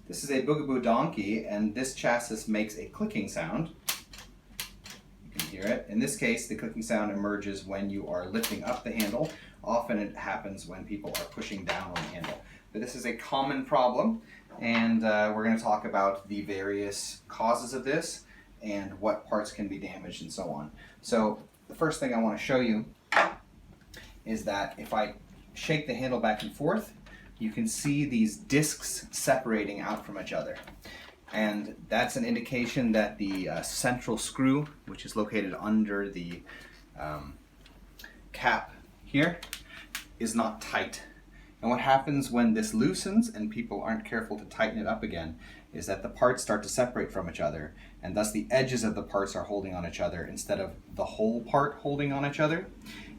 This is a Bugaboo Donkey, and this chassis makes a clicking sound. You can hear it. In this case, the clicking sound emerges when you are lifting up the handle. Often it happens when people are pushing down on the handle. But this is a common problem, and we're going to talk about the various causes of this and what parts can be damaged and so on. So the first thing I want to show you is that if I shake the handle back and forth, you can see these discs separating out from each other. And that's an indication that the central screw, which is located under the cap here, is not tight. And what happens when this loosens and people aren't careful to tighten it up again is that the parts start to separate from each other, and thus the edges of the parts are holding on each other instead of the whole part holding on each other.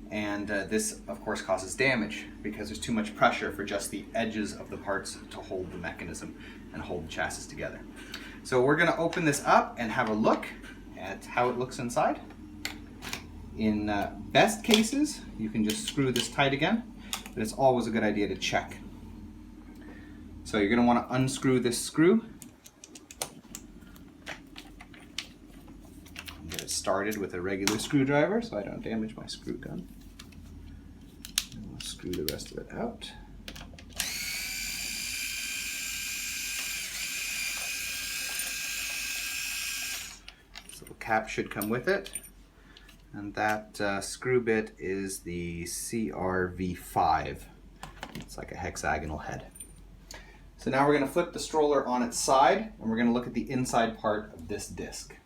And this, of course, causes damage because there's too much pressure for just the edges of the parts to hold the mechanism and hold the chassis together. So we're going to open this up and have a look at how it looks inside. In best cases, you can just screw this tight again, but it's always a good idea to check. So you're going to want to unscrew this screw. Get it started with a regular screwdriver so I don't damage my screw gun. And we'll screw the rest of it out. This little cap should come with it. And that screw bit is the CRV5. It's like a hexagonal head. So now we're going to flip the stroller on its side, and we're going to look at the inside part of this disc.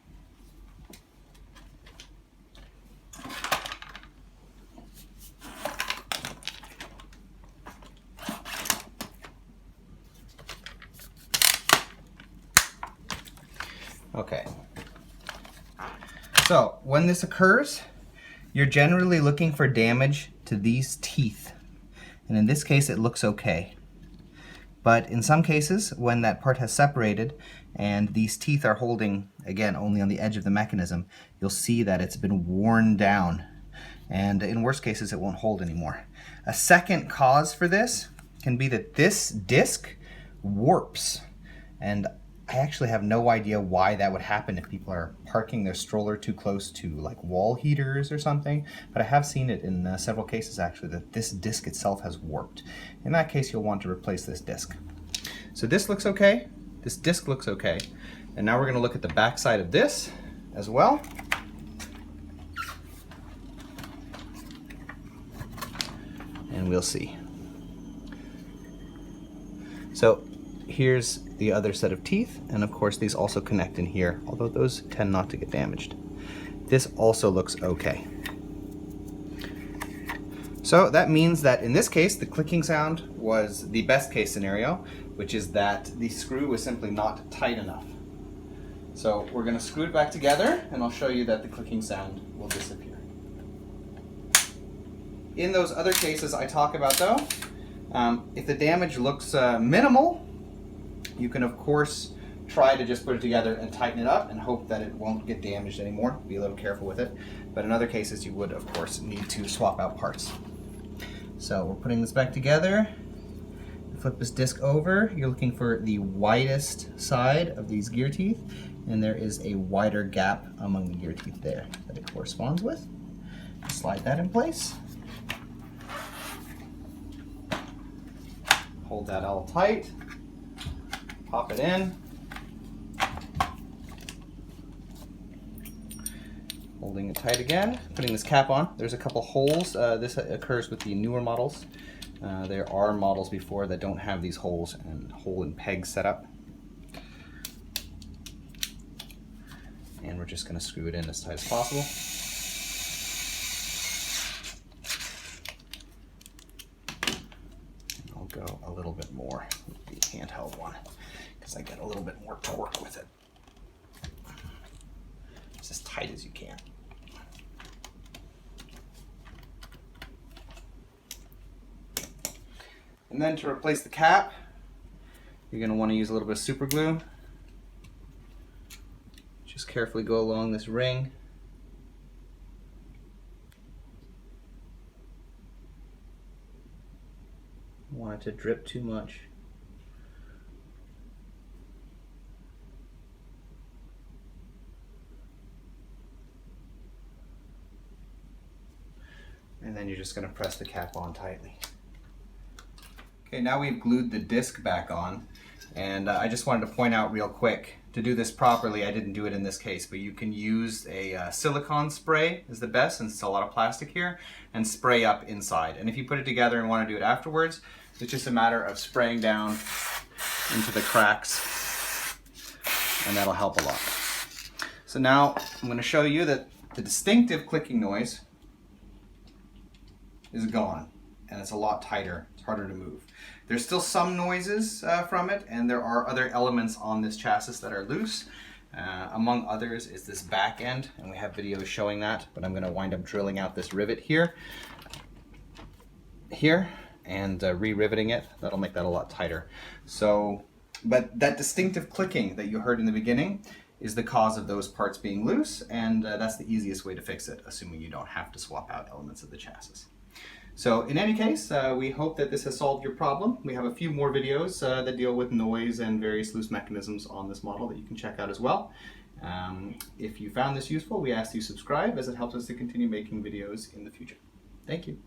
Okay. So when this occurs, you're generally looking for damage to these teeth. And in this case, it looks okay. But in some cases, when that part has separated and these teeth are holding, again, only on the edge of the mechanism, you'll see that it's been worn down. And in worst cases, it won't hold anymore. A second cause for this can be that this disc warps. And I actually have no idea why that would happen if people are parking their stroller too close to like wall heaters or something, but I have seen it in several cases actually that this disc itself has warped. In that case, you'll want to replace this disc. So this looks okay, this disc looks okay, and now we're going to look at the back side of this as well. And we'll see. So here's the other set of teeth, and of course these also connect in here, although those tend not to get damaged. This also looks okay. So that means that in this case the clicking sound was the best case scenario, which is that the screw was simply not tight enough. So we're going to screw it back together, and I'll show you that the clicking sound will disappear. In those other cases I talk about though, if the damage looks minimal, you can of course try to just put it together and tighten it up and hope that it won't get damaged anymore. Be a little careful with it. But in other cases you would of course need to swap out parts. So we're putting this back together. Flip this disc over. You're looking for the widest side of these gear teeth, and there is a wider gap among the gear teeth there that it corresponds with. Slide that in place. Hold that all tight. Pop it in. Holding it tight again. Putting this cap on. There's a couple holes. This occurs with the newer models. There are models before that don't have these holes and hole and peg set up. And we're just going to screw it in as tight as possible. And I'll go a little bit more with the handheld one, because I get a little bit more torque with it. It's as tight as you can. And then to replace the cap, you're going to want to use a little bit of super glue. Just carefully go along this ring. Don't want it to drip too much. and then you're just going to press the cap on tightly. Okay, now we've glued the disc back on, and I just wanted to point out real quick, to do this properly, I didn't do it in this case, but you can use a silicone spray is the best, since it's a lot of plastic here, and spray up inside. And if you put it together and want to do it afterwards, it's just a matter of spraying down into the cracks, and that'll help a lot. So now I'm going to show you that the distinctive clicking noise is gone, and it's a lot tighter. It's harder to move. There's still some noises from it, and there are other elements on this chassis that are loose. Among others is this back end, and we have videos showing that, but I'm going to wind up drilling out this rivet here, and re-riveting it. That'll make that a lot tighter. So, but that distinctive clicking that you heard in the beginning is the cause of those parts being loose, and that's the easiest way to fix it, assuming you don't have to swap out elements of the chassis. So in any case, we hope that this has solved your problem. We have a few more videos that deal with noise and various loose mechanisms on this model that you can check out as well. If you found this useful, we ask you subscribe, as it helps us to continue making videos in the future. Thank you.